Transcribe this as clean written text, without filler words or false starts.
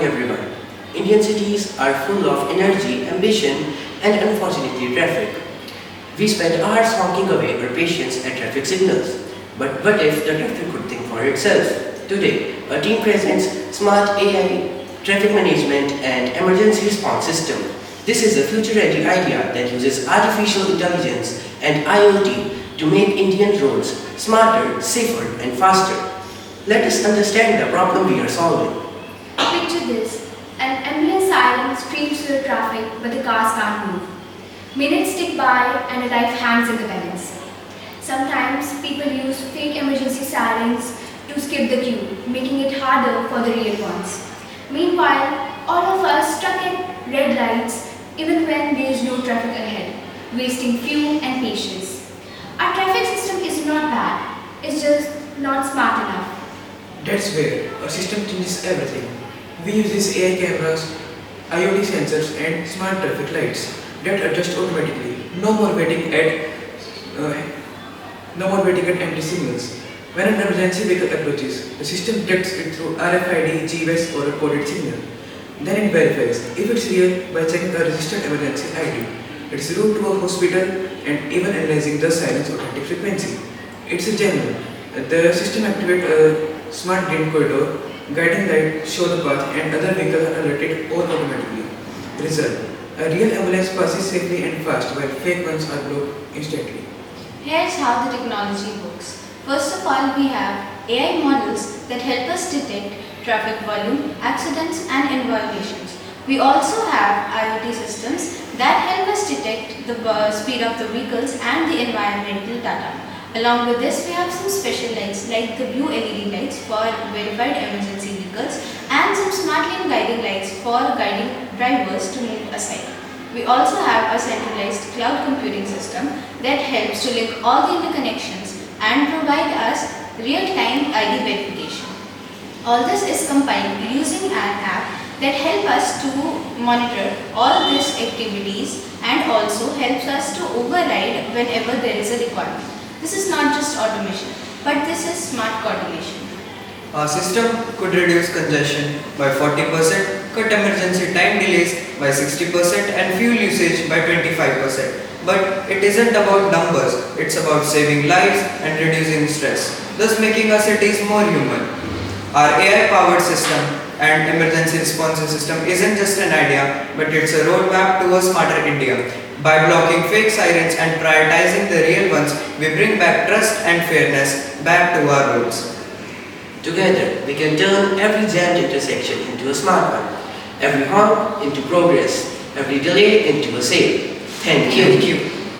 everyone. Indian cities are full of energy, ambition, and unfortunately traffic. We spend hours honking away our patience at traffic signals. But what if the traffic could think for itself? Today, our team presents Smart AI Traffic Management and Emergency Response System. This is a future-ready idea that uses artificial intelligence and IoT to make Indian roads smarter, safer, and faster. Let us understand the problem we are solving. Picture this. An ambulance siren screams through the traffic, but the cars can't move. Minutes tick by and a life hangs in the balance. Sometimes people use fake emergency sirens to skip the queue, making it harder for the real ones. Meanwhile, all of us stuck at red lights even when there is no traffic ahead, wasting fuel and patience. Our traffic system is not bad, it's just not smart enough. That's where our system changes everything. We use these AI cameras, IoT sensors and smart traffic lights that adjust automatically. No more waiting at empty signals. When an emergency vehicle approaches, the system detects it through RFID, GWS or a coded signal. Then it verifies if it's real by checking a registered emergency ID, its route to a hospital and even analyzing the siren's authentic frequency. It's a genuine. The system activates a smart green corridor, guiding light show the path and other vehicles are alerted all automatically. Result: a real ambulance passes safely and fast while fake ones are blocked instantly. Here's how the technology works. First of all, we have AI models that help us detect traffic volume, accidents and violations. We also have IoT systems that help us detect the speed of the vehicles and the environmental data. Along with this, we have some special lights like the blue LED lights for verified emergency vehicles and some smart lane guiding lights for guiding drivers to move aside. We also have a centralized cloud computing system that helps to link all the interconnections and provide us real-time ID verification. All this is combined using an app that helps us to monitor all these activities and also helps us to override whenever there is a requirement. This is not just automation, but this is smart coordination. Our system could reduce congestion by 40%, cut emergency time delays by 60% and fuel usage by 25%. But it isn't about numbers, it's about saving lives and reducing stress, thus making our cities more human. Our AI-powered system and emergency response system isn't just an idea, but it's a roadmap to a smarter India. By blocking fake sirens and prioritizing the real ones, we bring back trust and fairness back to our roads. Together, we can turn every jammed intersection into a smart one, every honk into progress, every delay into a save. Thank you.